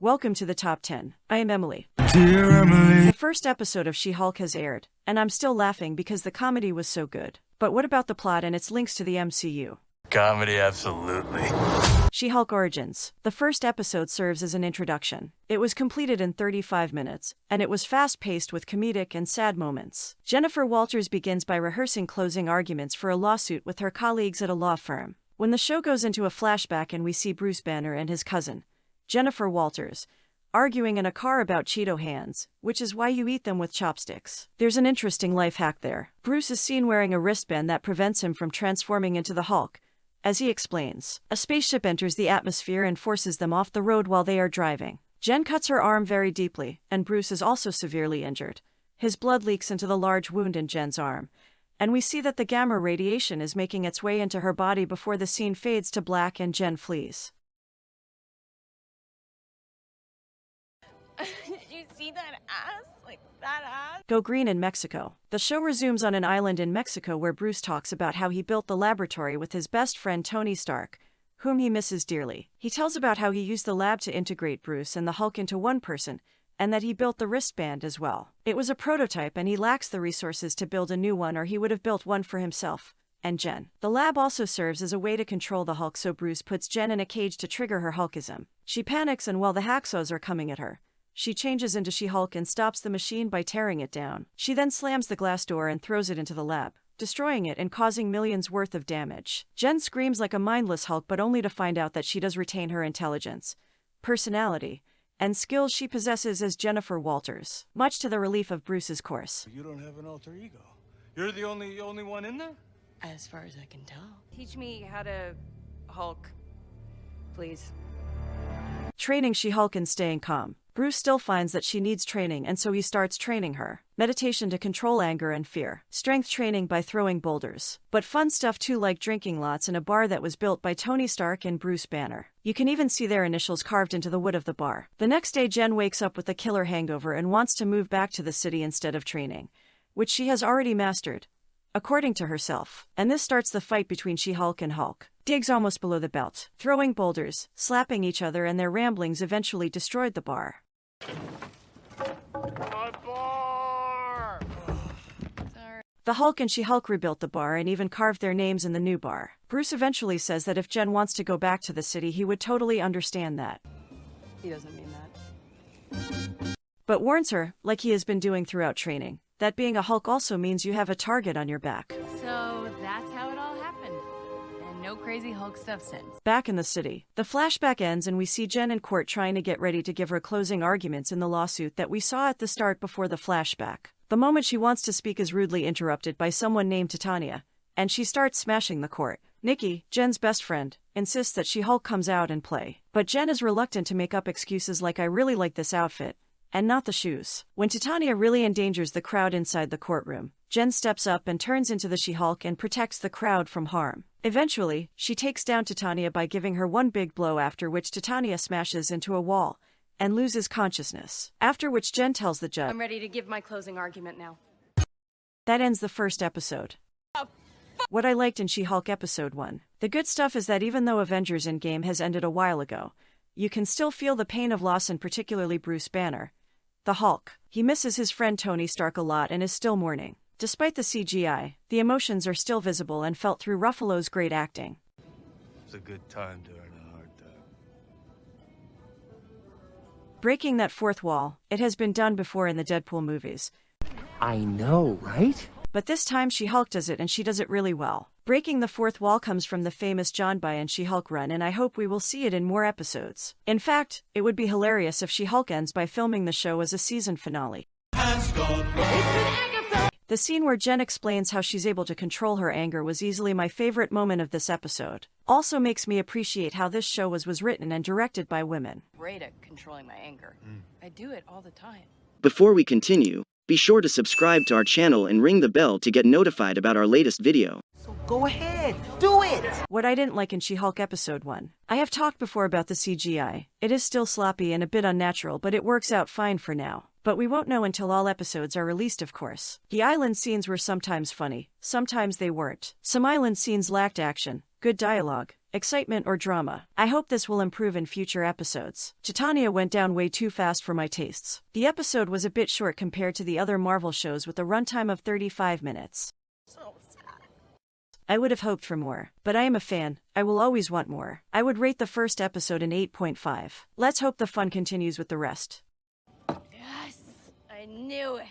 Welcome to the Top 10. I am Emily. Dear Emily. The first episode of She-Hulk has aired, and I'm still laughing because the comedy was so good. But what about the plot and its links to the MCU? Comedy, absolutely. She-Hulk Origins. The first episode serves as an introduction. It was completed in 35 minutes, and it was fast-paced with comedic and sad moments. Jennifer Walters begins by rehearsing closing arguments for a lawsuit with her colleagues at a law firm. When the show goes into a flashback and we see Bruce Banner and his cousin, Jennifer Walters, arguing in a car about Cheeto hands, which is why you eat them with chopsticks. There's an interesting life hack there. Bruce is seen wearing a wristband that prevents him from transforming into the Hulk. As he explains, a spaceship enters the atmosphere and forces them off the road while they are driving. Jen cuts her arm very deeply, and Bruce is also severely injured. His blood leaks into the large wound in Jen's arm, and we see that the gamma radiation is making its way into her body before the scene fades to black and Jen flees. Did you see that ass? Like, that ass? Go green in Mexico. The show resumes on an island in Mexico where Bruce talks about how he built the laboratory with his best friend Tony Stark, whom he misses dearly. He tells about how he used the lab to integrate Bruce and the Hulk into one person, and that he built the wristband as well. It was a prototype and he lacks the resources to build a new one, or he would have built one for himself and Jen. The lab also serves as a way to control the Hulk, so Bruce puts Jen in a cage to trigger her Hulkism. She panics, and while the hacksaws are coming at her, she changes into She-Hulk and stops the machine by tearing it down. She then slams the glass door and throws it into the lab, destroying it and causing millions worth of damage. Jen screams like a mindless Hulk, but only to find out that she does retain her intelligence, personality, and skills she possesses as Jennifer Walters, much to the relief of Bruce's course. You don't have an alter ego. You're the only one in there? As far as I can tell. Teach me how to Hulk, please. Training She-Hulk and staying calm. Bruce still finds that she needs training, and so he starts training her. Meditation to control anger and fear. Strength training by throwing boulders. But fun stuff too, like drinking lots in a bar that was built by Tony Stark and Bruce Banner. You can even see their initials carved into the wood of the bar. The next day, Jen wakes up with a killer hangover and wants to move back to the city instead of training, which she has already mastered, according to herself. And this starts the fight between She-Hulk and Hulk. Digs almost below the belt, throwing boulders, slapping each other, and their ramblings eventually destroyed the bar. My bar! Sorry. The Hulk and She-Hulk rebuilt the bar and even carved their names in the new bar. Bruce eventually says that if Jen wants to go back to the city, he would totally understand that. He doesn't mean that. But warns her, like he has been doing throughout training, that being a Hulk also means you have a target on your back. So that's how it all happened. And no crazy Hulk stuff since. Back in the city, the flashback ends and we see Jen in court trying to get ready to give her closing arguments in the lawsuit that we saw at the start before the flashback. The moment she wants to speak is rudely interrupted by someone named Titania, and she starts smashing the court. Nikki, Jen's best friend, insists that She-Hulk comes out and play. But Jen is reluctant to make up excuses like, I really like this outfit, and not the shoes. When Titania really endangers the crowd inside the courtroom, Jen steps up and turns into the She-Hulk and protects the crowd from harm. Eventually, she takes down Titania by giving her one big blow, after which Titania smashes into a wall and loses consciousness. After which Jen tells the judge, I'm ready to give my closing argument now. That ends the first episode. What I liked in She-Hulk Episode 1. The good stuff is that even though Avengers Endgame has ended a while ago, you can still feel the pain of loss, and particularly Bruce Banner, the Hulk. He misses his friend Tony Stark a lot and is still mourning. Despite the CGI, the emotions are still visible and felt through Ruffalo's great acting. It's a good time during a hard time. Breaking that fourth wall, it has been done before in the Deadpool movies. I know, right? But this time She-Hulk does it, and she does it really well. Breaking the fourth wall comes from the famous John Byrne She-Hulk run, and I hope we will see it in more episodes. In fact, it would be hilarious if She-Hulk ends by filming the show as a season finale. The scene where Jen explains how she's able to control her anger was easily my favorite moment of this episode. Also makes me appreciate how this show was written and directed by women. Great at controlling my anger. I do it all the time. Before we continue, be sure to subscribe to our channel and ring the bell to get notified about our latest video. So go ahead, do it! What I didn't like in She-Hulk Episode 1. I have talked before about the CGI. It is still sloppy and a bit unnatural, but it works out fine for now. But we won't know until all episodes are released, of course. The island scenes were sometimes funny, sometimes they weren't. Some island scenes lacked action, good dialogue, excitement, or drama. I hope this will improve in future episodes. Titania went down way too fast for my tastes. The episode was a bit short compared to the other Marvel shows with a runtime of 35 minutes. So sad. I would have hoped for more, but I am a fan. I will always want more. I would rate the first episode an 8.5. Let's hope the fun continues with the rest. Yes, I knew it.